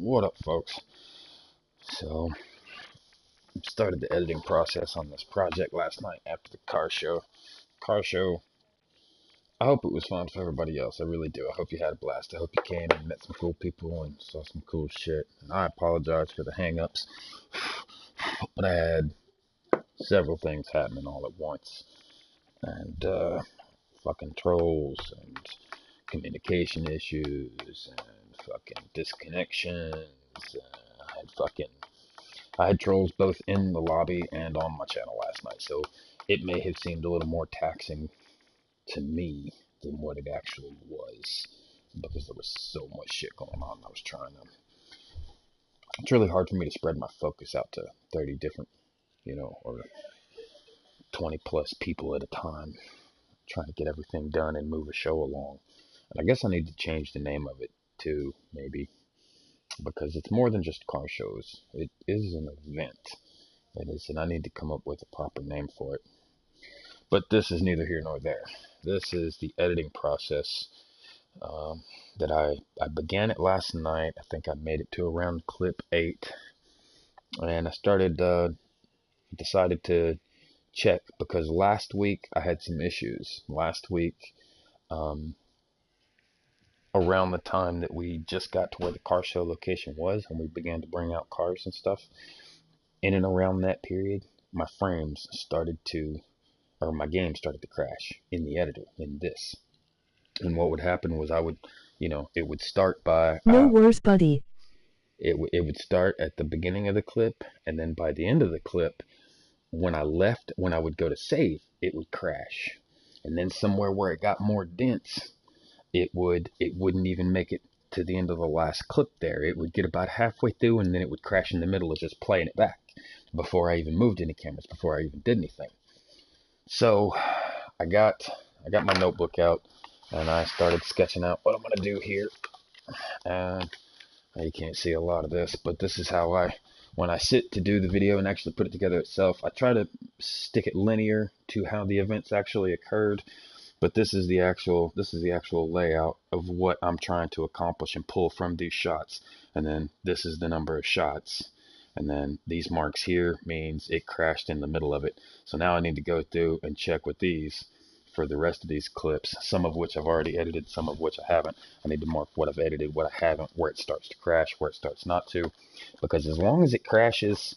What up, folks? So, started the editing process on this project last night after the car show. Car show, I hope it was fun for everybody else. I really do. I hope you had a blast. I hope you came and met some cool people and saw some cool shit. And I apologize for the hang-ups, but I had several things happening all at once. And, fucking trolls and communication issues and fucking disconnections. I had trolls both in the lobby and on my channel last night, so it may have seemed a little more taxing to me than what it actually was, because there was so much shit going on. It's really hard for me to spread my focus out to 30 different, or 20 plus people at a time, trying to get everything done and move a show along. And I guess I need to change the name of it too, maybe, because it's more than just car shows. It is an event. It is, and I need to come up with a proper name for it. But this is neither here nor there. This is the editing process that I began it last night. I think I made it to around clip 8. And I decided to check, because last week I had some issues. Last week, around the time that we just got to where the car show location was and we began to bring out cars and stuff, in and around that period, my game started to crash in the editor, in this. And what would happen was it would start by... No worse, buddy. It would start at the beginning of the clip, and then by the end of the clip, when I would go to save, it would crash. And then somewhere where it got more dense, it wouldn't even make it to the end of the last clip there. It would get about halfway through, and then it would crash in the middle of just playing it back before I even moved any cameras, before I even did anything. So I got my notebook out, and I started sketching out what I'm going to do here. And you can't see a lot of this, but this is how when I sit to do the video and actually put it together itself, I try to stick it linear to how the events actually occurred. But this is the actual layout of what I'm trying to accomplish and pull from these shots. And then this is the number of shots. And then these marks here means it crashed in the middle of it. So now I need to go through and check with these for the rest of these clips, some of which I've already edited, some of which I haven't. I need to mark what I've edited, what I haven't, where it starts to crash, where it starts not to. Because as long as it crashes,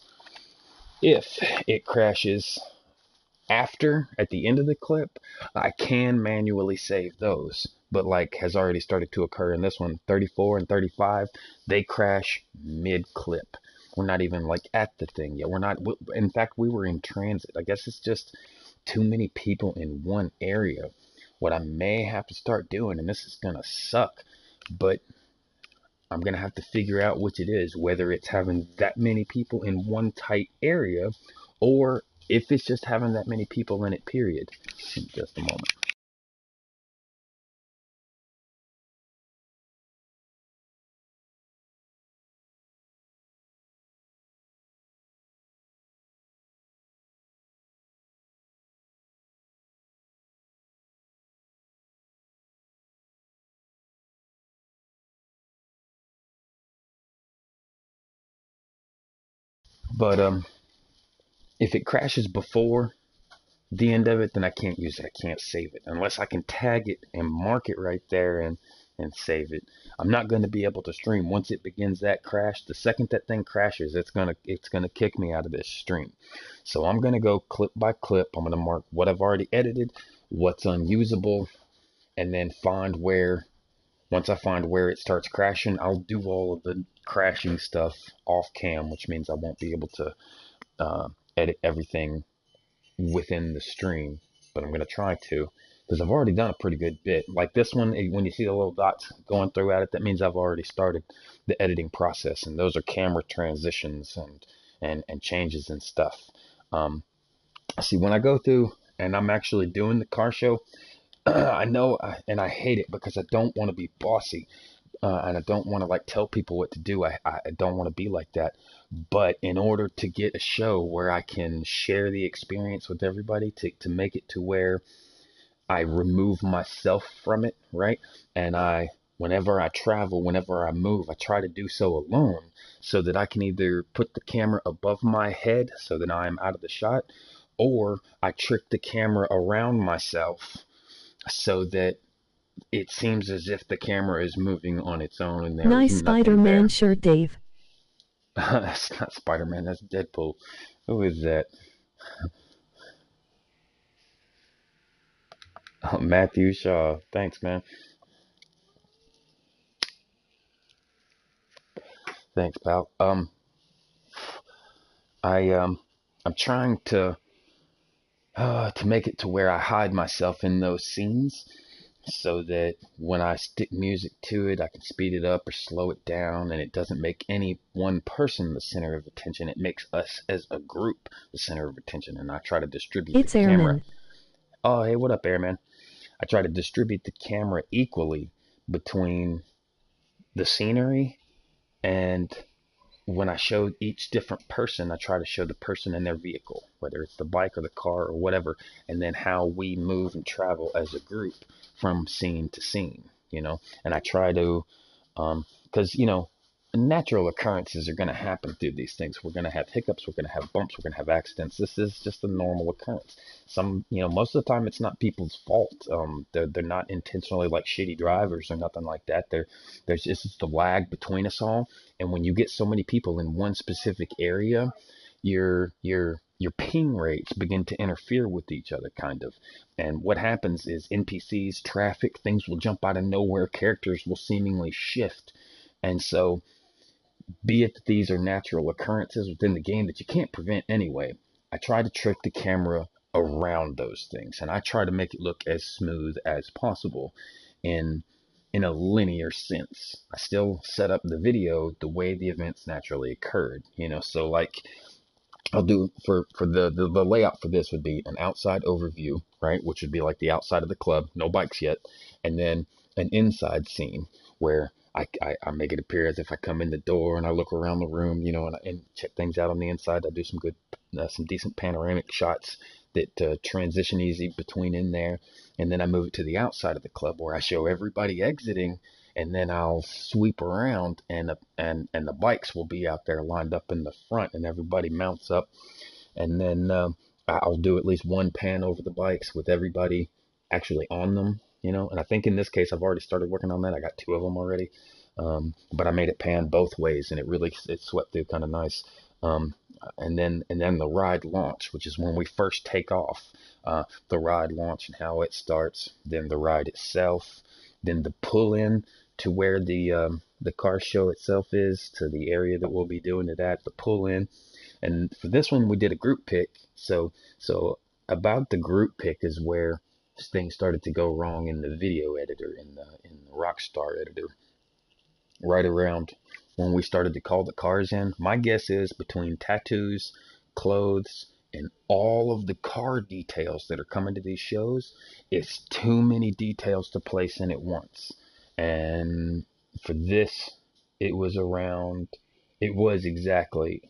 if it crashes at the end of the clip, I can manually save those. But like has already started to occur in this one, 34 and 35, they crash mid-clip. We're not even like at the thing yet. In fact, we were in transit. I guess it's just too many people in one area. What I may have to start doing, and this is going to suck, but I'm going to have to figure out which it is, whether it's having that many people in one tight area, or if it's just having that many people in it, period. In just a moment. But if it crashes before the end of it, then I can't use it. I can't save it unless I can tag it and mark it right there and save it. I'm not going to be able to stream once it begins that crash. The second that thing crashes, it's gonna kick me out of this stream. So I'm gonna go clip by clip. I'm gonna mark what I've already edited, what's unusable, and then once I find where it starts crashing, I'll do all of the crashing stuff off cam, which means I won't be able to edit everything within the stream, but I'm going to try to, because I've already done a pretty good bit. Like this one, when you see the little dots going through at it, that means I've already started the editing process, and those are camera transitions and changes and stuff. See, when I go through and I'm actually doing the car show, I know, and I hate it because I don't want to be bossy. And I don't want to like tell people what to do. I don't want to be like that. But in order to get a show where I can share the experience with everybody, to make it to where I remove myself from it, right? And I whenever I travel, whenever I move, I try to do so alone so that I can either put the camera above my head so that I'm out of the shot, or I trick the camera around myself so that it seems as if the camera is moving on its own and there is Nice nothing Spider-Man there. shirt, Dave. That's not Spider-Man, that's Deadpool. Who is that? Oh, Matthew Shaw. Thanks, man. Thanks, pal. I'm trying to make it to where I hide myself in those scenes so that when I stick music to it, I can speed it up or slow it down, and it doesn't make any one person the center of attention. It makes us as a group the center of attention, and I try to distribute the It's camera. Airman. Oh, hey, what up, Airman? I try to distribute the camera equally between the scenery and when I show each different person, I try to show the person in their vehicle, whether it's the bike or the car or whatever, and then how we move and travel as a group from scene to scene, and I try to, because, natural occurrences are going to happen through these things. We're going to have hiccups, we're going to have bumps, we're going to have accidents. This is just a normal occurrence. Most of the time it's not people's fault. They're not intentionally like shitty drivers or nothing like that. There's just the lag between us all. And when you get so many people in one specific area, your ping rates begin to interfere with each other, kind of. And what happens is NPCs, traffic, things will jump out of nowhere, characters will seemingly shift. And so, be it that these are natural occurrences within the game that you can't prevent anyway, I try to trick the camera around those things, and I try to make it look as smooth as possible in in a linear sense. I still set up the video the way the events naturally occurred, so like I'll do for the layout for this would be an outside overview, right, which would be like the outside of the club, no bikes yet, and then an inside scene where I make it appear as if I come in the door and I look around the room, and check things out on the inside. I do some decent panoramic shots that transition easy between in there, and then I move it to the outside of the club where I show everybody exiting, and then I'll sweep around, and the bikes will be out there lined up in the front, and everybody mounts up, and then I'll do at least one pan over the bikes with everybody actually on them, and I think in this case I've already started working on that. I got two of them already, but I made it pan both ways, and it swept through kind of nice. Um, and then the ride launch, which is when we first take off, the ride launch and how it starts, then the ride itself, then the pull in to where the car show itself is, to the area that we'll be doing it at, the pull in. And for this one, we did a group pick. So about the group pick is where things started to go wrong in the video editor, in the Rockstar editor, right around when we started to call the cars in. My guess is between tattoos, clothes, and all of the car details that are coming to these shows, it's too many details to place in at once. And for this, it was around, it was exactly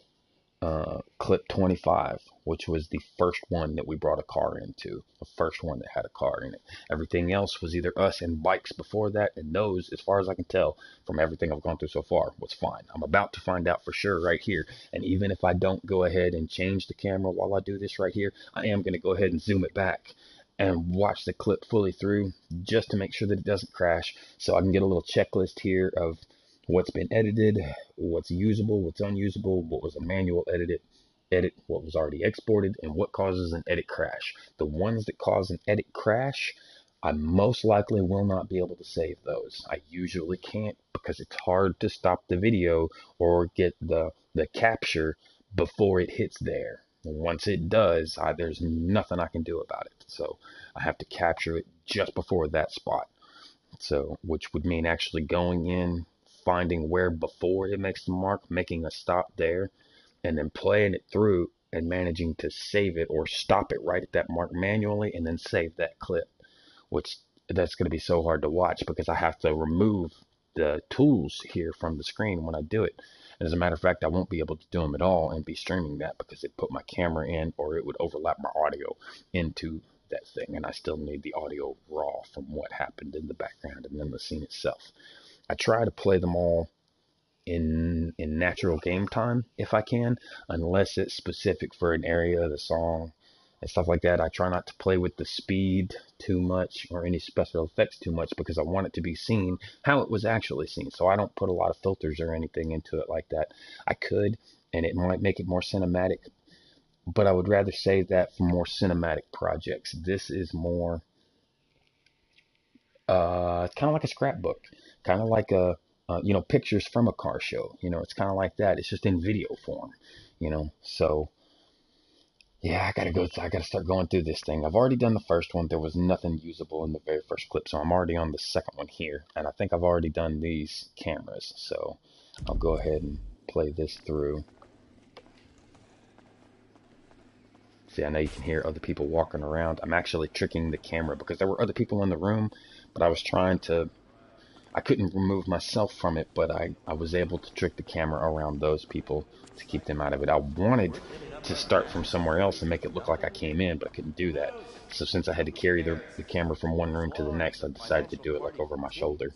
clip 25, which was the first one that we brought a car into, the first one that had a car in it. Everything else was either us and bikes before that, and those, as far as I can tell from everything I've gone through so far, was fine. I'm about to find out for sure right here, and even if I don't go ahead and change the camera while I do this right here, I am going to go ahead and zoom it back and watch the clip fully through just to make sure that it doesn't crash, so I can get a little checklist here of what's been edited, what's usable, what's unusable, what was a manual edit, what was already exported, and what causes an edit crash. The ones that cause an edit crash, I most likely will not be able to save those. I usually can't because it's hard to stop the video or get the capture before it hits there. Once it does, there's nothing I can do about it. So I have to capture it just before that spot. So, which would mean actually going in, finding where before it makes the mark, making a stop there, and then playing it through and managing to save it or stop it right at that mark manually and then save that clip, which that's going to be so hard to watch because I have to remove the tools here from the screen when I do it. And as a matter of fact, I won't be able to do them at all and be streaming that because it put my camera in or it would overlap my audio into that thing, and I still need the audio raw from what happened in the background and then the scene itself. I try to play them all in natural game time if I can, unless it's specific for an area of the song and stuff like that. I try not to play with the speed too much or any special effects too much because I want it to be seen how it was actually seen. So I don't put a lot of filters or anything into it like that. I could, and it might make it more cinematic, but I would rather save that for more cinematic projects. This is more kind of like a scrapbook, kind of like a pictures from a car show. It's kind of like that. It's just in video form. So yeah, I gotta start going through this thing. I've already done the first one. There was nothing usable in the very first clip, so I'm already on the second one here, and I think I've already done these cameras. So I'll go ahead and play this through. See, I know you can hear other people walking around. I'm actually tricking the camera because there were other people in the room, but I couldn't remove myself from it, but I was able to trick the camera around those people to keep them out of it. I wanted to start from somewhere else and make it look like I came in, but I couldn't do that. So since I had to carry the camera from one room to the next, I decided to do it like over my shoulder.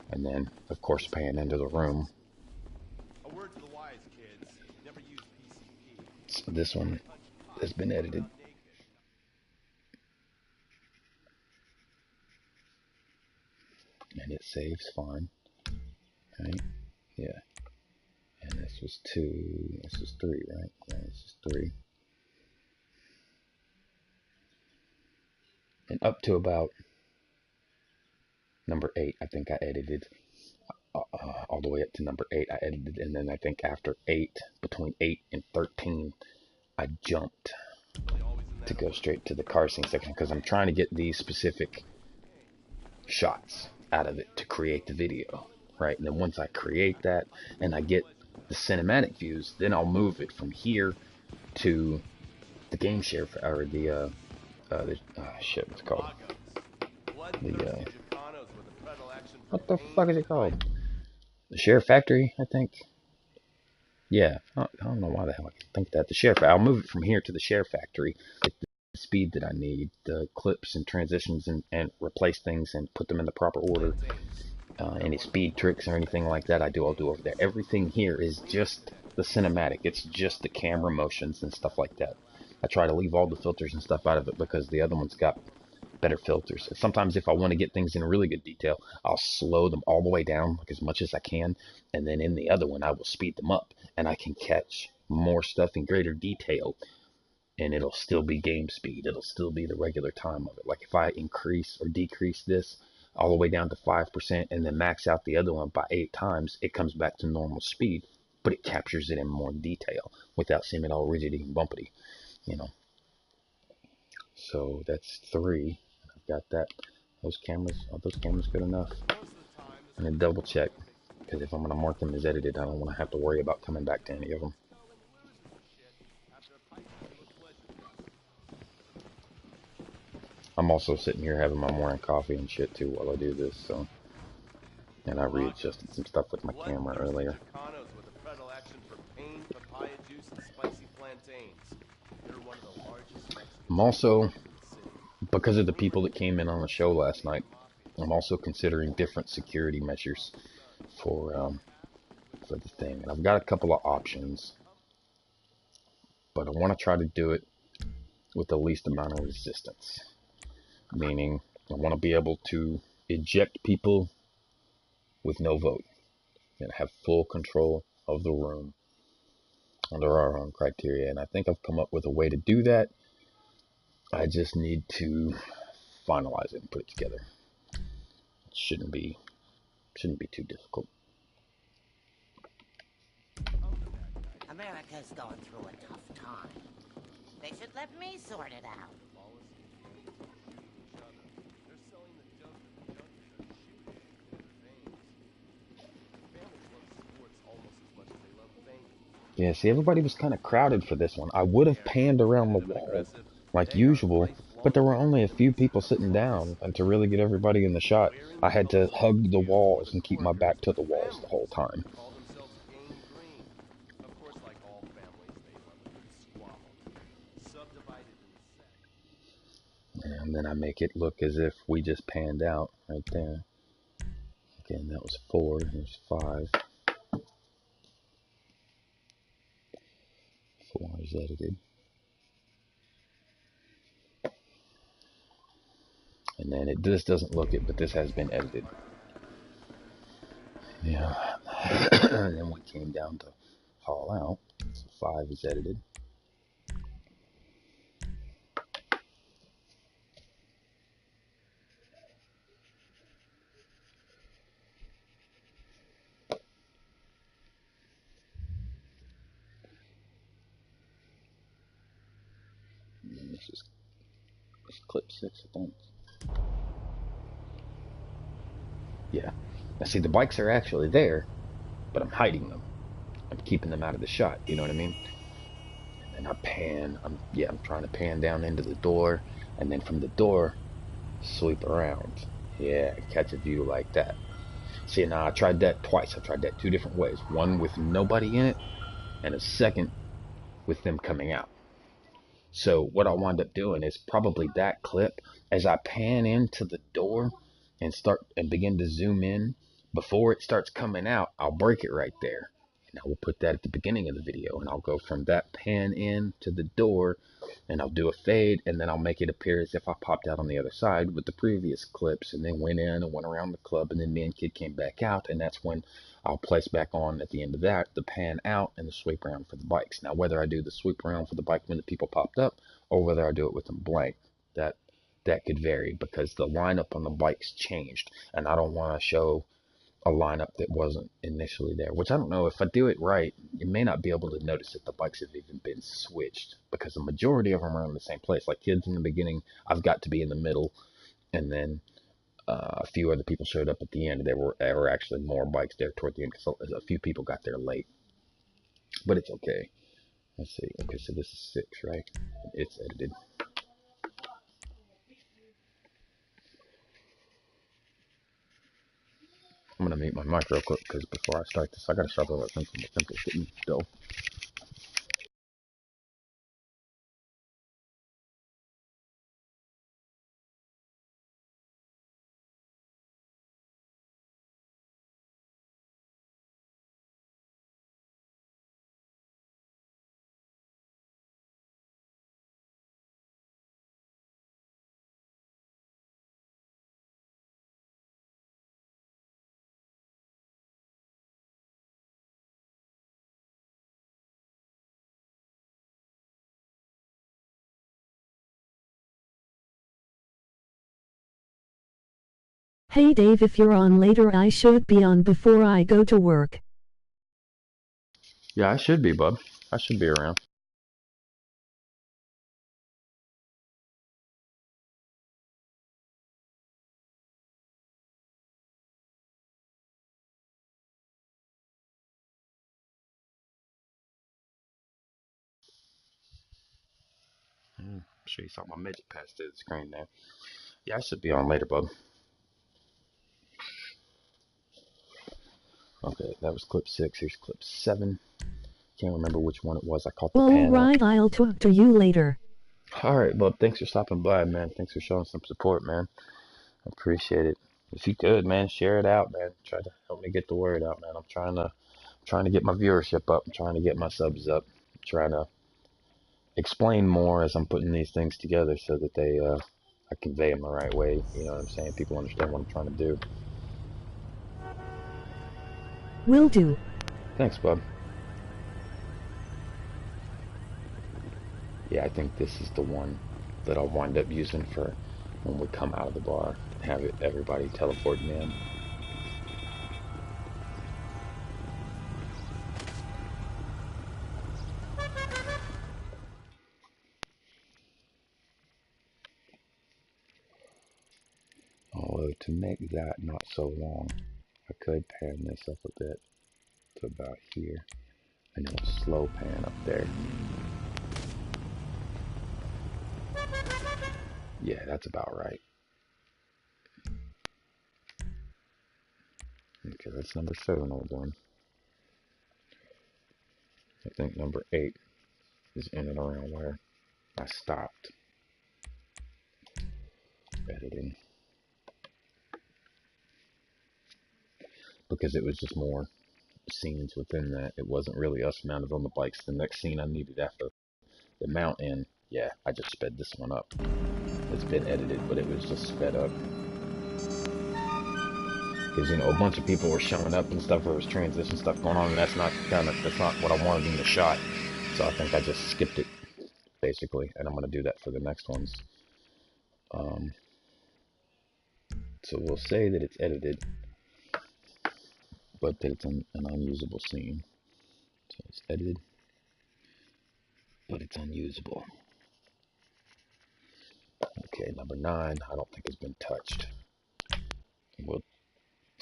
And then, of course, pan into the room. So this one has been edited. And it saves fine. Right? Yeah. And this was 2, this is 3, right? Yeah, this is 3. And up to about number 8, I think I edited. All the way up to number 8, I edited. And then I think after 8, between 8 and 13, I jumped to go straight to the car scene section because I'm trying to get these specific shots out of it to create the video, right? And then once I create that and I get the cinematic views, then I'll move it from here to the game share or shit, what's it called? What the fuck is it called? The share factory, I think. Yeah, I don't know why the hell I think that. The share. I'll move it from here to the share factory at the speed that I need, the clips and transitions, and replace things and put them in the proper order. Any speed tricks or anything like that, I'll do over there. Everything here is just the cinematic. It's just the camera motions and stuff like that. I try to leave all the filters and stuff out of it because the other one's got better filters. Sometimes if I want to get things in really good detail, I'll slow them all the way down like as much as I can, and then in the other one I will speed them up and I can catch more stuff in greater detail, and it'll still be game speed. It'll still be the regular time of it. Like if I increase or decrease this all the way down to 5% and then max out the other one by 8 times, it comes back to normal speed, but it captures it in more detail without seeming all rigid and bumpity, So that's 3. Got that. Are those cameras good enough? And then double check, because if I'm going to mark them as edited, I don't want to have to worry about coming back to any of them. I'm also sitting here having my morning coffee and shit too while I do this, so. And I readjusted some stuff with my camera earlier. I'm also, because of the people that came in on the show last night, I'm also considering different security measures for the thing. And I've got a couple of options, but I want to try to do it with the least amount of resistance. Meaning, I want to be able to eject people with no vote and have full control of the room under our own criteria. And I think I've come up with a way to do that. I just need to finalize it and put it together. It shouldn't be too difficult. America's going through a tough time. They should let me sort it out. Yeah, see, everybody was kind of crowded for this one. I would have panned around the wall like usual, but there were only a few people sitting down, and to really get everybody in the shot, I had to hug the walls and keep my back to the walls the whole time. And then I make it look as if we just panned out right there. Again, that was 4. Here's 5. 4 is edited. And then this doesn't look it, but this has been edited. Yeah. And then we came down to haul out. So 5 is edited. And this is clip 6, I think. Yeah. Now see, the bikes are actually there, but I'm hiding them. I'm keeping them out of the shot. You know what I mean? And I pan. I'm trying to pan down into the door, and then from the door, sweep around. Yeah, catch a view like that. See, now I tried that twice. I tried that 2 different ways. One with nobody in it, and a second with them coming out. So what I wound up doing is probably that clip. As I pan into the door and begin to zoom in, before it starts coming out, I'll break it right there. And I will put that at the beginning of the video, and I'll go from that pan in to the door, and I'll do a fade, and then I'll make it appear as if I popped out on the other side with the previous clips, and then went in and went around the club, and then me and Kid came back out, and that's when I'll place back on at the end of that the pan out and the sweep around for the bikes. Now whether I do the sweep around for the bike when the people popped up, or whether I do it with them blank, that could vary because the lineup on the bikes changed, and I don't want to show a lineup that wasn't initially there, which I don't know if I do it right. You may not be able to notice that the bikes have even been switched because the majority of them are in the same place. Like Kids in the beginning, I've got to be in the middle, and then a few other people showed up at the end. There were actually more bikes there toward the end because a few people got there late, but it's okay. Let's see. Okay, so this is 6, right? It's edited. I'm gonna mute my mic real quick because before I start this, I gotta sharpen my pencil. My pencil's getting dull. Hey Dave, if you're on later, I should be on before I go to work. Yeah, I should be, bub. I should be around. Sure you saw my midget pass through the screen there. Yeah, I should be on later, bub. Okay, that was clip 6. Here's clip 7. Can't remember which one it was. I caught the pan up. Alright, I'll talk to you later. Alright, bub. Thanks for stopping by, man. Thanks for showing some support, man. I appreciate it. If you could, man, share it out, man. Try to help me get the word out, man. I'm trying to get my viewership up. I'm trying to get my subs up. I'm trying to explain more as I'm putting these things together so that I convey them the right way. You know what I'm saying? People understand what I'm trying to do. Will do. Thanks, bub. Yeah, I think this is the one that I'll wind up using for when we come out of the bar and have everybody teleporting in. Although to make that not so long, I could pan this up a bit to about here, and it'll slow pan up there. Yeah, that's about right. Okay, that's number 7 all done. I think number 8 is in and around where I stopped editing. because it was just more scenes within that. It wasn't really us mounted on the bikes. The next scene I needed after the mount in, yeah, I just sped this one up. It's been edited, but it was just sped up. Because, you know, a bunch of people were showing up and stuff. There was transition stuff going on, and that's not what I wanted in the shot. So I think I just skipped it, basically, and I'm going to do that for the next ones. So we'll say that it's edited, but that it's an unusable scene. So it's edited, but it's unusable. Okay, number 9, I don't think has been touched. We'll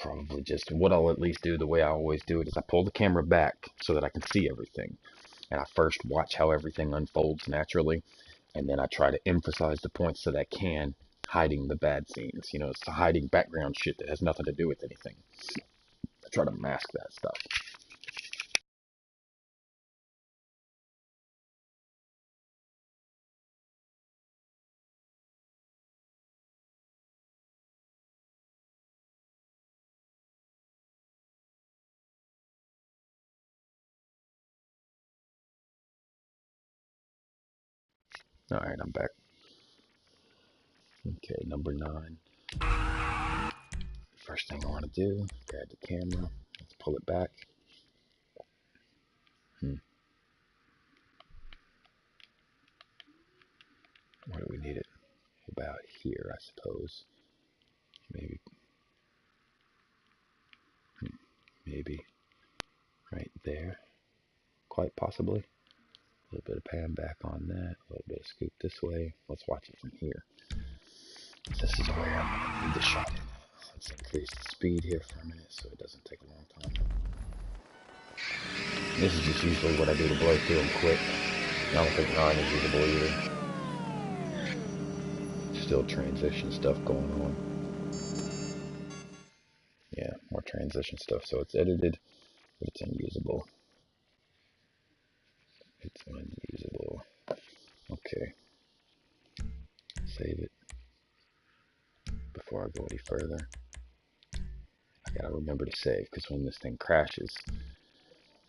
probably just, what I'll at least do the way I always do it is I pull the camera back so that I can see everything. And I first watch how everything unfolds naturally, and then I try to emphasize the points that I can, hiding the bad scenes. You know, it's the hiding background shit that has nothing to do with anything. I try to mask that stuff. Alright, I'm back. Okay, number 9. First thing I want to do, grab the camera, let's pull it back. Where do we need it? About here, I suppose. Maybe right there, quite possibly. A little bit of pan back on that, a little bit of scoop this way. Let's watch it from here. This is where I'm going to need the shot in. Let's increase the speed here for a minute so it doesn't take a long time. This is just usually what I do to blow through them quick. I don't think 9 is usable either. Still transition stuff going on. Yeah, more transition stuff. So it's edited, but it's unusable. It's unusable. Okay. Save it. Before I go any further, I gotta remember to save, because when this thing crashes,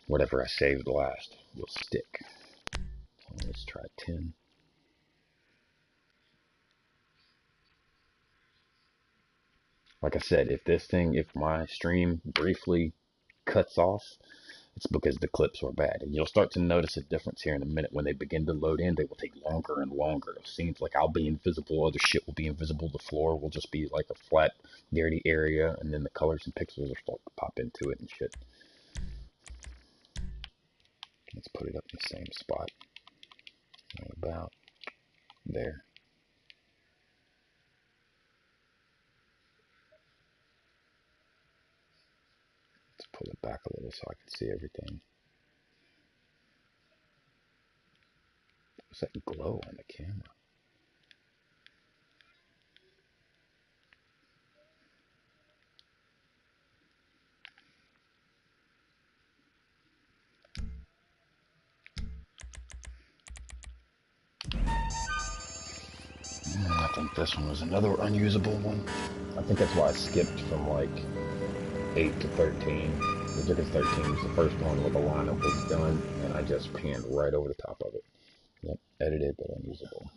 whatever I saved last will stick. So let's try 10. Like I said, if my stream briefly cuts off, it's because the clips were bad. And you'll start to notice a difference here in a minute. When they begin to load in, they will take longer and longer. It seems like I'll be invisible, other shit will be invisible, the floor will just be like a flat, dirty area, and then the colors and pixels will start to pop into it and shit. Let's put it up in the same spot. About there. Let's pull it back a little so I can see everything. What's that glow on the camera? I think this one was another unusable one. I think that's why I skipped from like 8 to 13. Because 13 was the first one where the lineup was done, and I just panned right over the top of it. Yep, edited but unusable.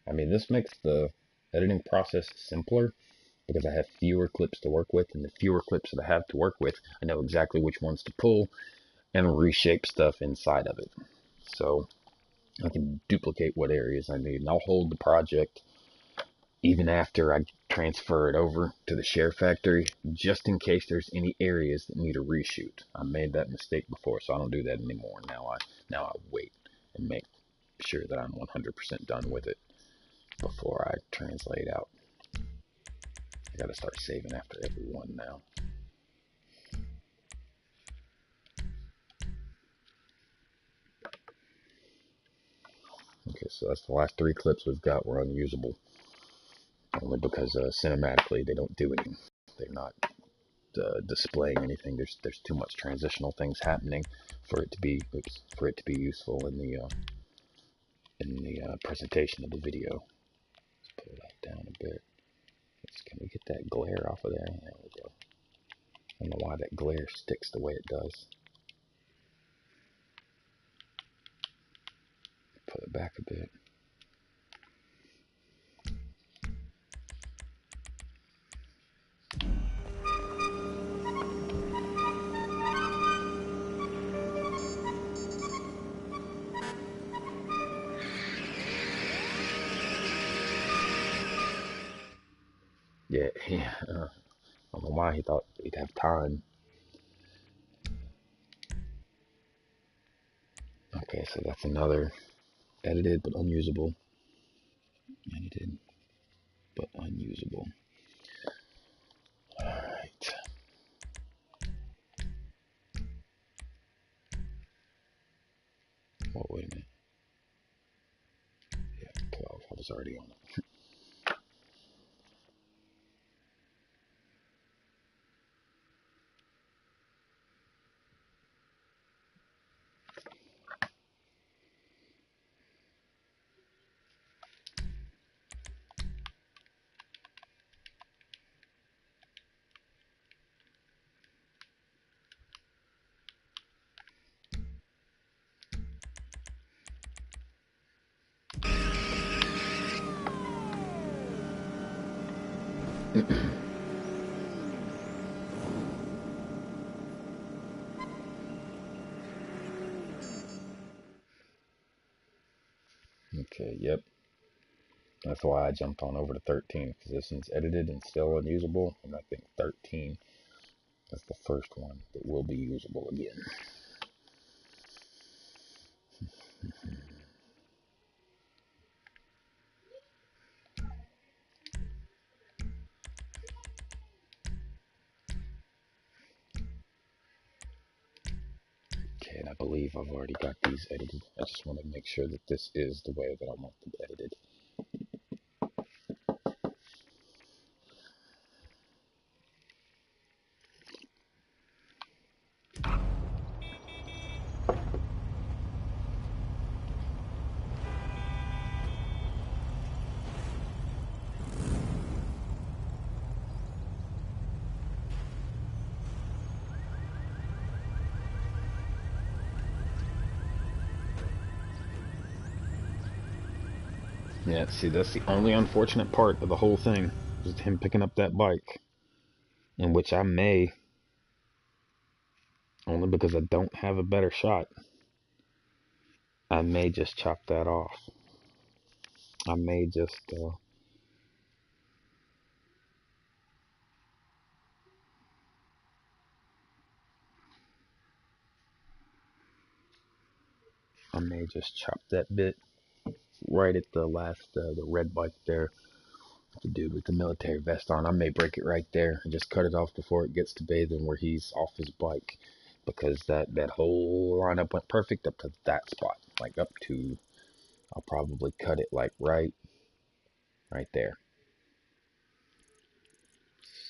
I mean, this makes the editing process simpler because I have fewer clips to work with, and the fewer clips that I have to work with, I know exactly which ones to pull and reshape stuff inside of it. So I can duplicate what areas I need, and I'll hold the project even after I transfer it over to the share factory, just in case there's any areas that need a reshoot. I made that mistake before, so I don't do that anymore. Now I wait and make sure that I'm 100% done with it before I translate out. I gotta start saving after every one now. Okay, so that's the last 3 clips we've got were unusable. Only because cinematically they don't do anything. They're not displaying anything. There's too much transitional things happening for it to be useful in the presentation of the video. Let's pull that down a bit. Can we get that glare off of there? There we go. I don't know why that glare sticks the way it does. Put it back a bit. Yeah, I don't know why he thought he'd have time. Okay, so that's another edited but unusable. Edited but unusable. Alright. Oh, wait a minute. Yeah, 12. I was already on it. Okay, yep. That's why I jumped on over to 13, because this one's edited and still unusable, and I think 13 is the first one that will be usable again. Okay, and I believe I've already got these edited. I just want to make sure that this is the way that I want them edited. Yeah, see, that's the only unfortunate part of the whole thing, is him picking up that bike, in which I may, only because I don't have a better shot, I may just chop that off. I may just, chop that bit right at the last, the red bike there. The dude with the military vest on, I may break it right there and just cut it off before it gets to bathing where he's off his bike, because that whole lineup went perfect up to that spot, like up to, I'll probably cut it like right there,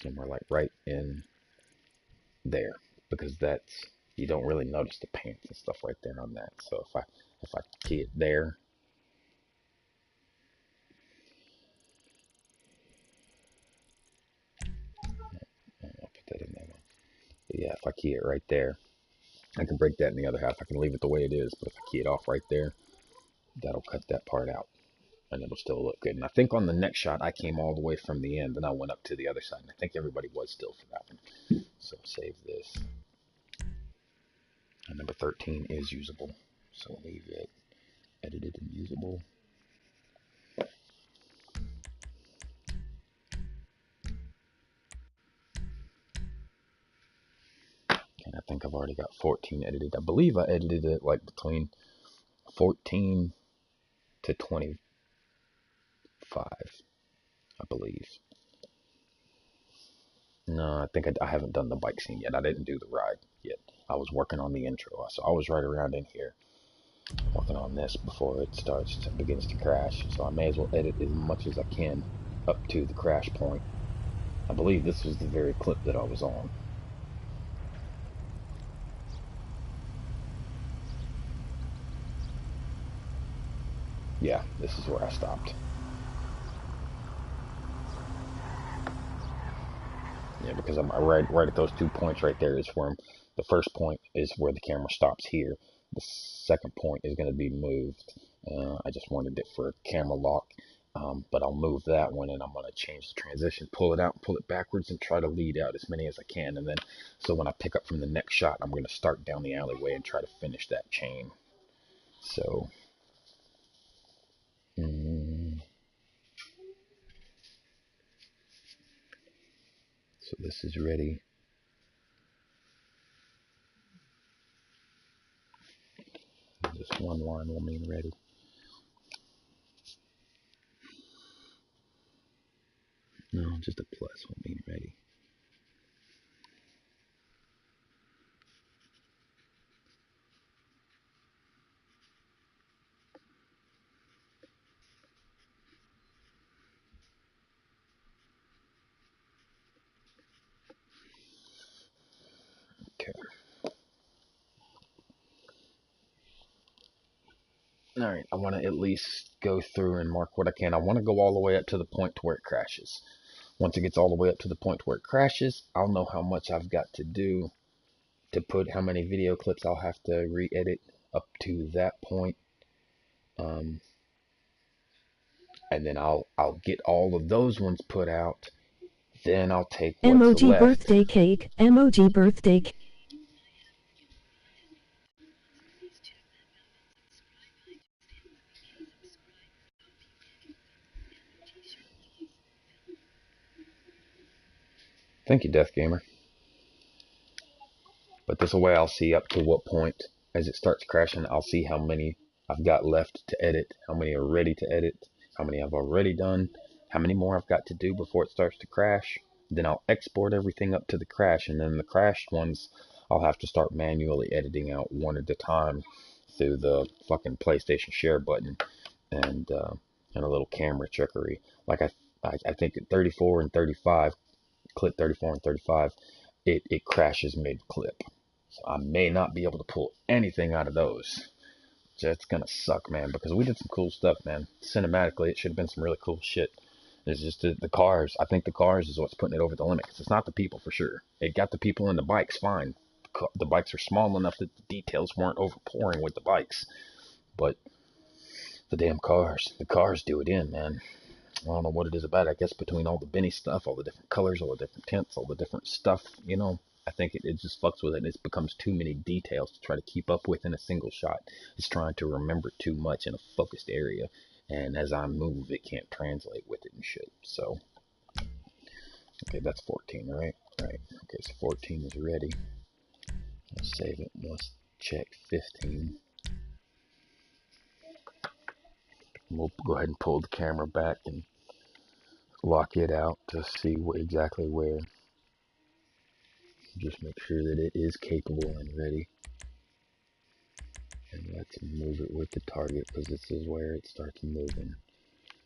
somewhere like right in there, because that's, you don't really notice the pants and stuff right there on that. So if I key it there, I'll put that in there. But yeah, if I key it right there, I can break that in the other half. I can leave it the way it is, but if I key it off right there, that'll cut that part out, and it'll still look good. And I think on the next shot, I came all the way from the end, and I went up to the other side, and I think everybody was still for that one. So save this. And number 13 is usable, so leave it edited and usable. And I think I've already got 14 edited. I believe I edited it like between 14 to 25, I believe. No, I think I haven't done the bike scene yet. I didn't do the ride yet. I was working on the intro, so I was right around in here working on this before it begins to crash. So I may as well edit as much as I can up to the crash point. I believe this was the very clip that I was on. Yeah, this is where I stopped. Yeah, because I'm right at those 2 points right there is where the first point is where the camera stops here. The second point is going to be moved. I just wanted it for a camera lock, but I'll move that one, and I'm going to change the transition, pull it out, pull it backwards, and try to lead out as many as I can. And then, so when I pick up from the next shot, I'm going to start down the alleyway and try to finish that chain. So, so this is ready. Just one line will mean ready. No, just a plus will mean ready. Okay. All right, I want to at least go through and mark what I can. I want to go all the way up to the point to where it crashes. Once it gets all the way up to the point where it crashes, I'll know how much I've got to do to put how many video clips I'll have to re-edit up to that point. And then I'll get all of those ones put out. Then I'll take what's Emoji left. birthday cake. Emoji birthday cake. Thank you, Death Gamer. But this way I'll see up to what point as it starts crashing. I'll see how many I've got left to edit, how many are ready to edit, how many I've already done, how many more I've got to do before it starts to crash. Then I'll export everything up to the crash, and then the crashed ones I'll have to start manually editing out one at a time through the fucking PlayStation Share button and a little camera trickery. Like I think at 34 and 35, clip 34 and 35, it crashes mid-clip. So I may not be able to pull anything out of those. That's gonna suck, man, because we did some cool stuff, man. Cinematically, it should have been some really cool shit. It's just the cars. I think the cars is what's putting it over the limit. Cause it's not the people for sure. It got the people and the bikes fine. The bikes are small enough that the details weren't overpouring with the bikes. But the damn cars, the cars do it in, man. I don't know what it is about it. I guess between all the Benny stuff, all the different colors, all the different tints, all the different stuff, you know, I think it just fucks with it, and it becomes too many details to try to keep up with in a single shot. It's trying to remember too much in a focused area, and as I move, it can't translate with it and shit. So, okay, that's 14, right? Right. Okay, so 14 is ready. Let's save it. Let's check 15. We'll go ahead and pull the camera back and lock it out to see exactly where. Just make sure that it is capable and ready. And let's move it with the target because this is where it starts moving.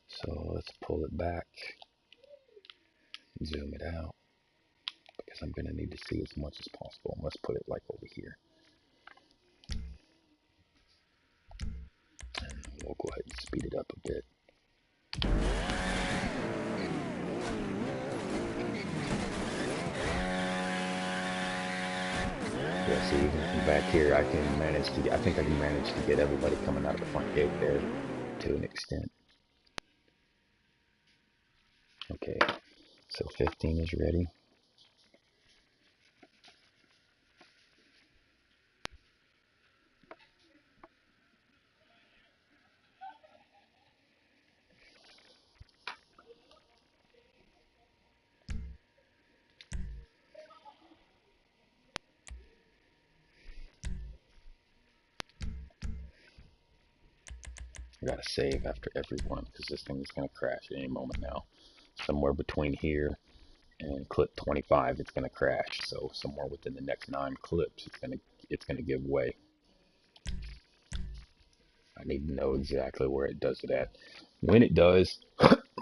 So let's pull it back, zoom it out, because I'm going to need to see as much as possible. And let's put it like over here. And we'll go ahead and speed it up a bit. Yeah, see, even from back here, I can manage to get, I think I can manage to get everybody coming out of the front gate there to an extent. Okay, so 15 is ready. I gotta save after every one because this thing is gonna crash at any moment now. Somewhere between here and clip 25, it's gonna crash. So somewhere within the next 9 clips, it's gonna give way. I need to know exactly where it does it at. When it does,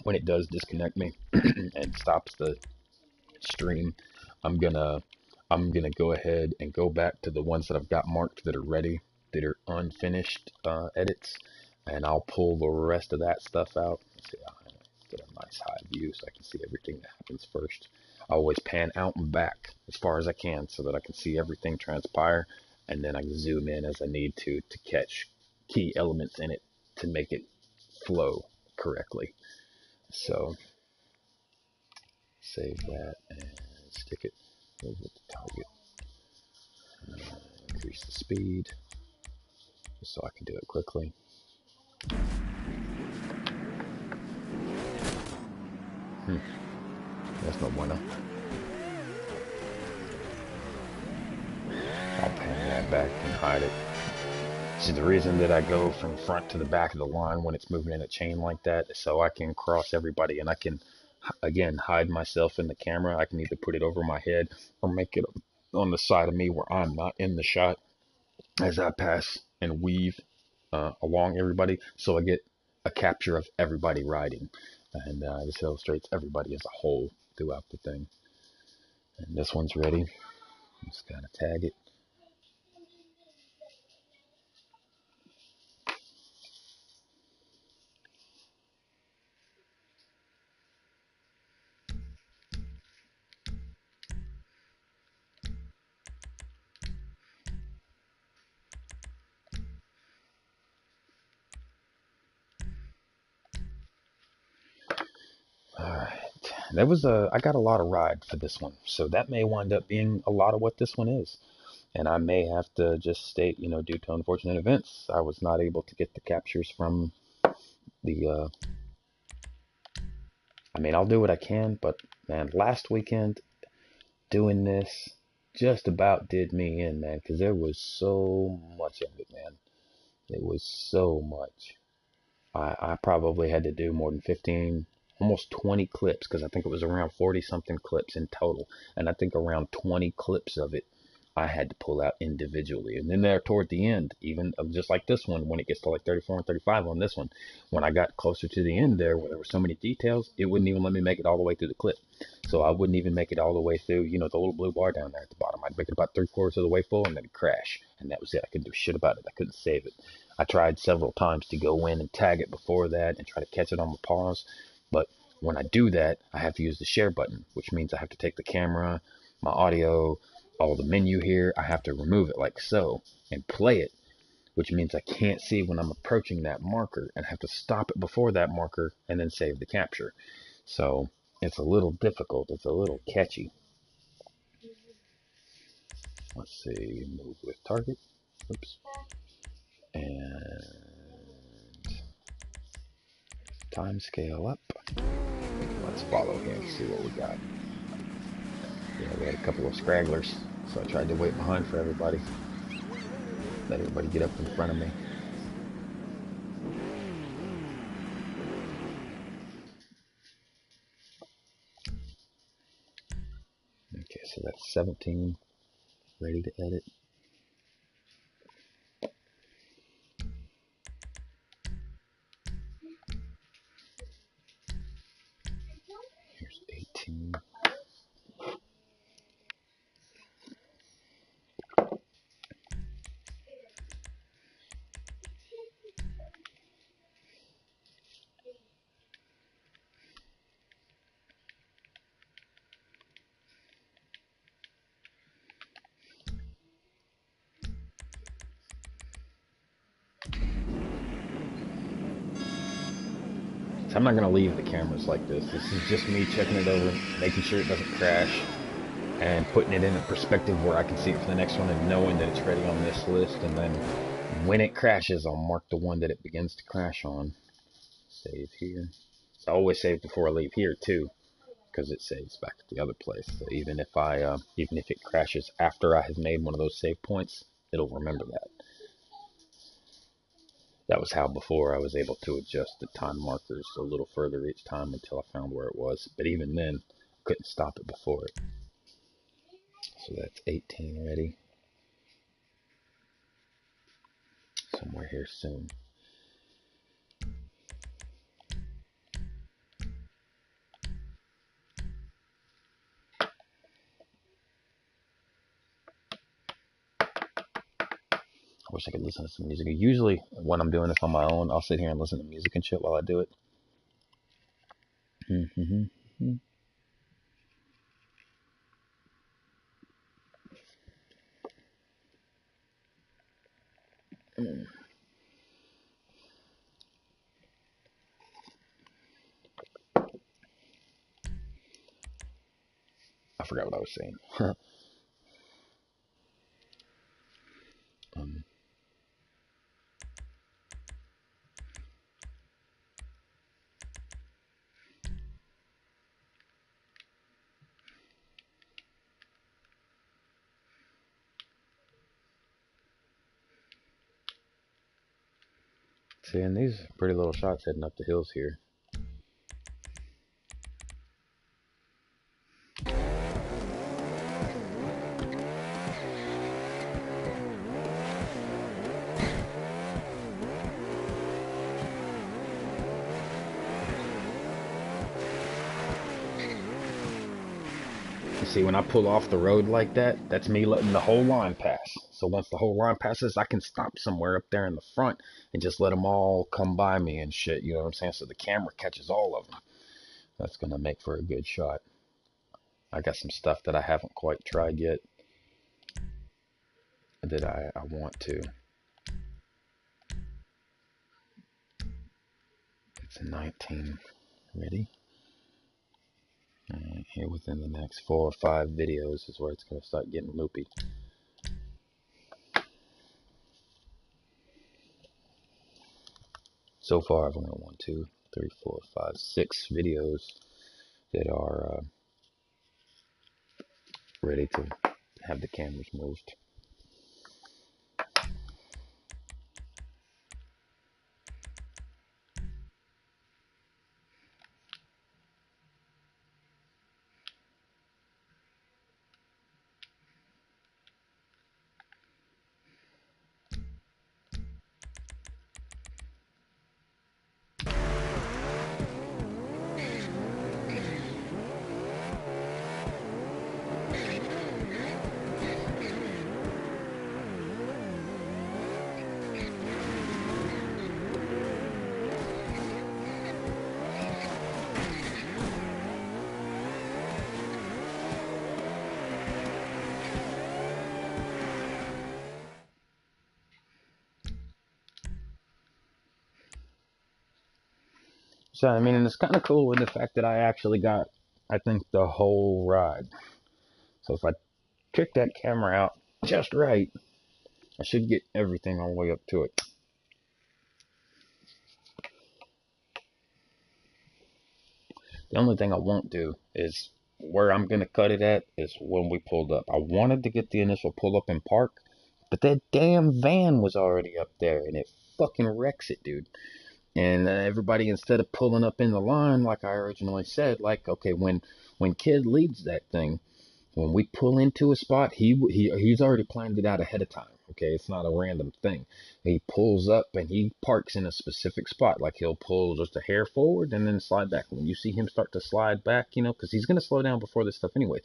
when it does disconnect me and stops the stream, I'm gonna go ahead and go back to the ones that I've got marked that are ready, that are unfinished edits, and I'll pull the rest of that stuff out. Let's see, get a nice high view so I can see everything that happens first. I always pan out and back as far as I can so that I can see everything transpire, and then I can zoom in as I need to catch key elements in it to make it flow correctly. So save that and stick it with the target. Increase the speed just so I can do it quickly. That's no bueno. I'll pan that back and hide it. See, the reason that I go from front to the back of the line when it's moving in a chain like that is so I can cross everybody, and I can, again, hide myself in the camera. I can either put it over my head or make it on the side of me where I'm not in the shot as I pass and weave along everybody, so I get a capture of everybody riding, and this illustrates everybody as a whole throughout the thing. And this one's ready. Just gotta tag it. All right. That was I got a lot of ride for this one, so that may wind up being a lot of what this one is. And I may have to just state, due to unfortunate events, I was not able to get the captures from the. I mean, I'll do what I can, but man, last weekend doing this just about did me in, man, because there was so much of it, man. It was so much. I probably had to do more than 15, almost 20 clips, because I think it was around 40 something clips in total. And I think around 20 clips of it I had to pull out individually. And then there toward the end, even just like this one, when it gets to like 34 and 35 on this one, when I got closer to the end there where there were so many details, it wouldn't even let me make it all the way through the clip. So I wouldn't even make it all the way through, the little blue bar down there at the bottom. I'd make it about 3/4 of the way full and then it'd crash. And that was it. I couldn't do shit about it. I couldn't save it. I tried several times to go in and tag it before that and try to catch it on my pause. But when I do that, I have to use the share button, which means I have to take the camera, my audio, all the menu here. I have to remove it like so and play it, which means I can't see when I'm approaching that marker and have to stop it before that marker and then save the capture. So it's a little difficult. It's a little catchy. Let's see, move with target. Oops. And time scale up. Let's follow him, see what we got. Yeah, we had a couple of scragglers, so I tried to wait behind for everybody. Let everybody get up in front of me. Okay, so that's 17 ready to edit. Here's 18. So I'm not going to leave the cameras like this. This is just me checking it over, making sure it doesn't crash, and putting it in a perspective where I can see it for the next one and knowing that it's ready on this list. And then when it crashes, I'll mark the one that it begins to crash on. Save here. So I always save before I leave here too, because it saves back at the other place. So even if it crashes after I have made one of those save points, it'll remember that. That was how before I was able to adjust the time markers a little further each time until I found where it was. But even then, I couldn't stop it before it. So that's 18 ready. Somewhere here soon. I wish I could listen to some music. Usually when I'm doing this on my own, I'll sit here and listen to music and shit while I do it. Mm-hmm. I forgot what I was saying. um, Seeing these pretty little shots heading up the hills here. See, when I pull off the road like that, that's me letting the whole line pass. So once the whole line passes, I can stop somewhere up there in the front and just let them all come by me and shit, you know what I'm saying? So the camera catches all of them. That's going to make for a good shot. I got some stuff that I haven't quite tried yet that I want to. It's a 19. Ready? And here within the next 4 or 5 videos is where it's going to start getting loopy. So far, I've only got 1, 2, 3, 4, 5, 6 videos that are ready to have the cameras moved. So, I mean, and it's kind of cool with the fact that I actually got, I think, the whole ride. So if I kick that camera out just right, I should get everything all the way up to it. The only thing I won't do is where I'm going to cut it at is when we pulled up. I wanted to get the initial pull up and park, but that damn van was already up there and it fucking wrecks it, dude. And everybody, instead of pulling up in the line like I originally said, like, okay, when Kid leads that thing, when we pull into a spot, he's already planned it out ahead of time. Okay, it's not a random thing. He pulls up and he parks in a specific spot. Like he'll pull just a hair forward and then slide back. When you see him start to slide back, you know, because he's gonna slow down before this stuff anyway.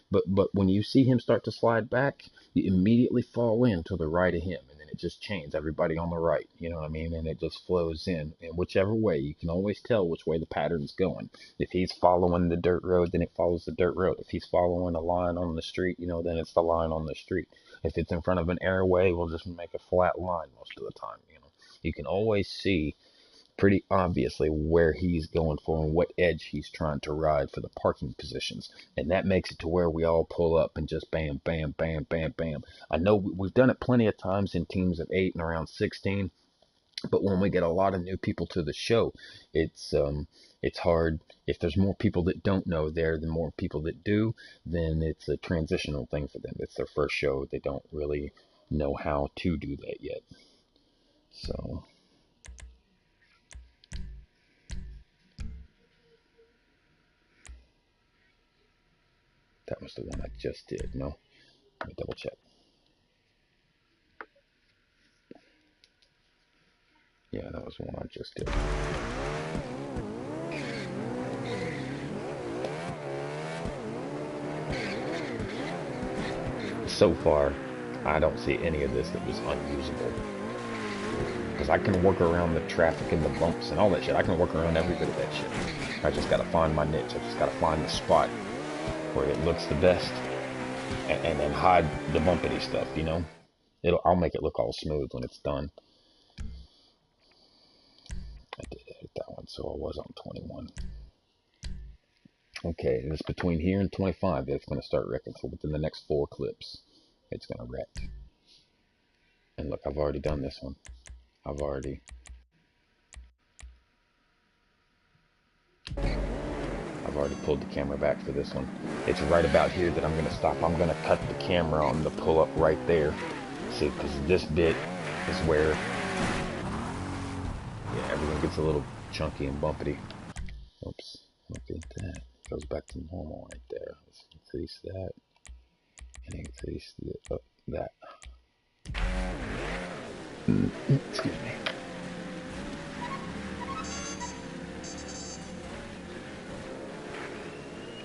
But when you see him start to slide back, you immediately fall in to the right of him, and then it just chains everybody on the right. You know what I mean? And it just flows in whichever way. You can always tell which way the pattern's going. If he's following the dirt road, then it follows the dirt road. If he's following a line on the street, you know, then it's the line on the street. If it's in front of an airway, we'll just make a flat line most of the time, you know. You can always see pretty obviously where he's going for and what edge he's trying to ride for the parking positions. And that makes it to where we all pull up and just bam, bam, bam, bam, bam. I know we've done it plenty of times in teams of 8 and around 16. But when we get a lot of new people to the show, it's hard. If there's more people that don't know there than more people that do, then it's a transitional thing for them. It's their first show. They don't really know how to do that yet. So that was the one I just did. No, let me double check. Yeah, that was the one I just did. So far, I don't see any of this that was unusable. because I can work around the traffic and the bumps and all that shit. I can work around every bit of that shit. I just gotta find my niche. I just gotta find the spot where it looks the best, and then hide the bumpity stuff, you know? I'll make it look all smooth when it's done. I did edit that one, so I was on 21. Okay, and it's between here and 25 that it's going to start wrecking. So within the next 4 clips, it's going to wreck. And look, I've already done this one. I've already pulled the camera back for this one. It's right about here that I'm going to stop. I'm going to cut the camera on the pull up right there. See, because this bit is where everything gets a little chunky and bumpity. Oops, look at that. Goes back to normal right there. Let's increase that and increase that. Excuse me.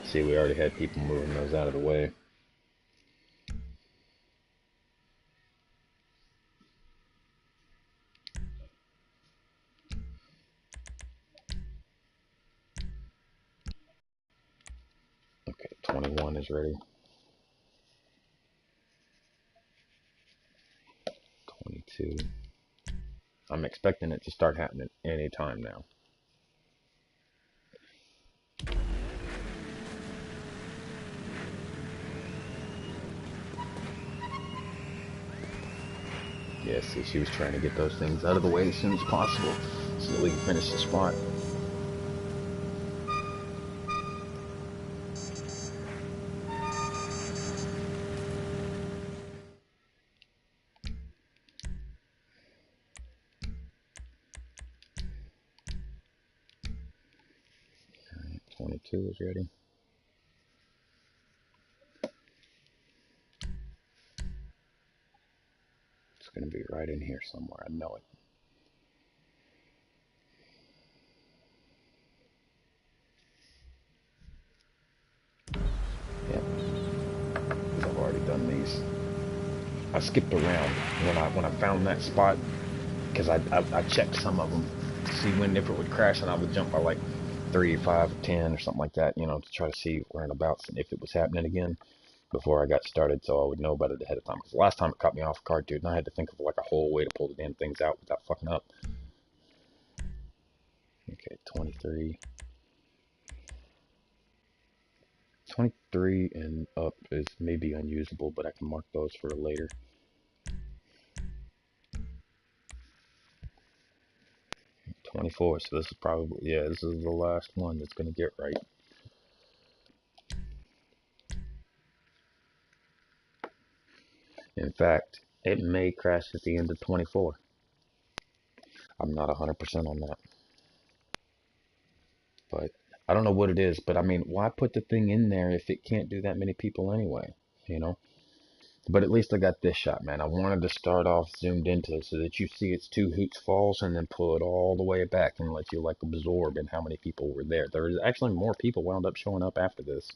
See, we already had people moving those out of the way. Okay, 21 is ready. 22. I'm expecting it to start happening any time now. Yeah, see, she was trying to get those things out of the way as soon as possible so that we can finish the spot. Alright, 22 is ready. It's going to be right in here somewhere. I know it. Yep, because I've already done these. I skipped around when I found that spot because I checked some of them to see if it would crash, and I would jump by like 3, 5, 10 or something like that, you know, to try to see whereabouts and if it was happening again before I got started, so I would know about it ahead of time. Because the last time it caught me off guard, dude, and I had to think of like a whole way to pull the damn things out without fucking up. Okay, 23. 23 and up is maybe unusable, but I can mark those for later. 24, so this is probably, yeah, this is the last one that's going to get right. In fact, it may crash at the end of 24. I'm not 100% on that. But I don't know what it is, but I mean, why put the thing in there if it can't do that many people anyway, you know? But at least I got this shot, man. I wanted to start off zoomed into so that you see it's 2 hoots falls and then pull it all the way back and let you like absorb in how many people were there. There was actually more people wound up showing up after this.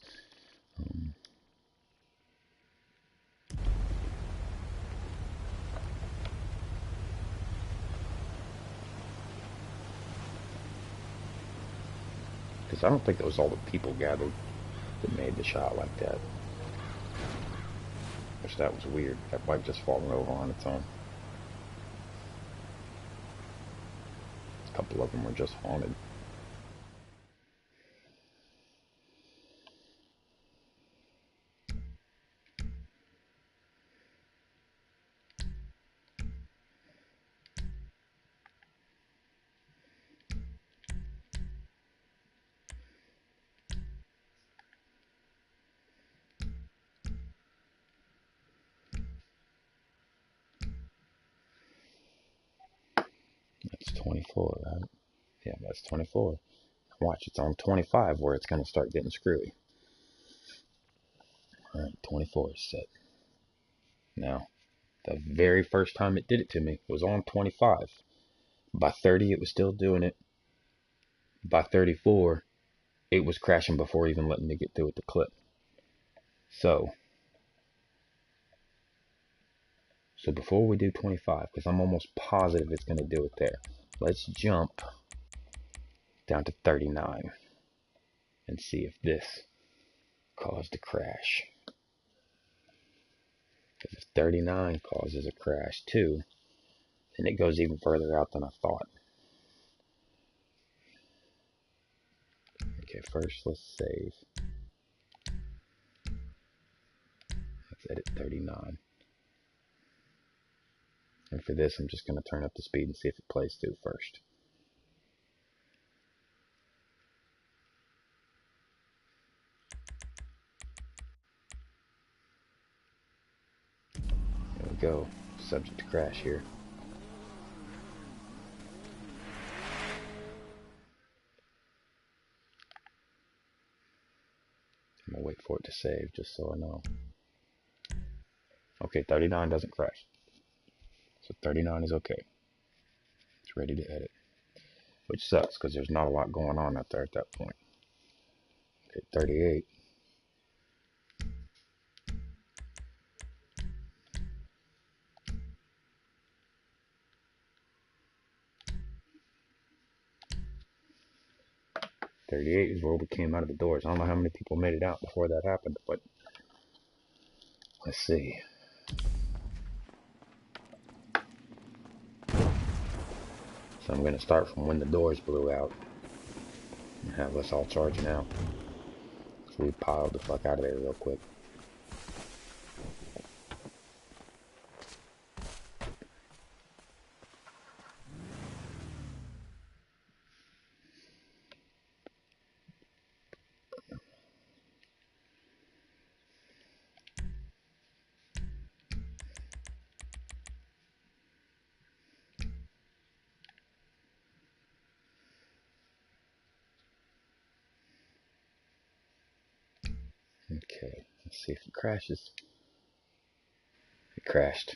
Because I don't think it was all the people gathered that made the shot like that. Which that was weird. That bike just falling over on its own. A couple of them were just haunted. That's 24, right? Yeah, that's 24. Watch, it's on 25 where it's going to start getting screwy. Alright, 24 is set. Now, the very first time it did it to me was on 25. By 30, it was still doing it. By 34, it was crashing before even letting me get through with the clip. So, So before we do 25, because I'm almost positive it's going to do it there, let's jump down to 39 and see if this caused a crash. Because if 39 causes a crash too, then it goes even further out than I thought. Okay, first let's save. Let's edit 39. And for this, I'm just going to turn up the speed and see if it plays through first. There we go. Subject to crash here. I'm going to wait for it to save just so I know. Okay, 39 doesn't crash. So 39 is okay. It's ready to edit. Which sucks because there's not a lot going on out there at that point. Okay, 38. Is where we came out of the doors. I don't know how many people made it out before that happened, but let's see. So I'm going to start from when the doors blew out and have us all charging out. So we piled the fuck out of there real quick. Okay, let's see if it crashes. It crashed.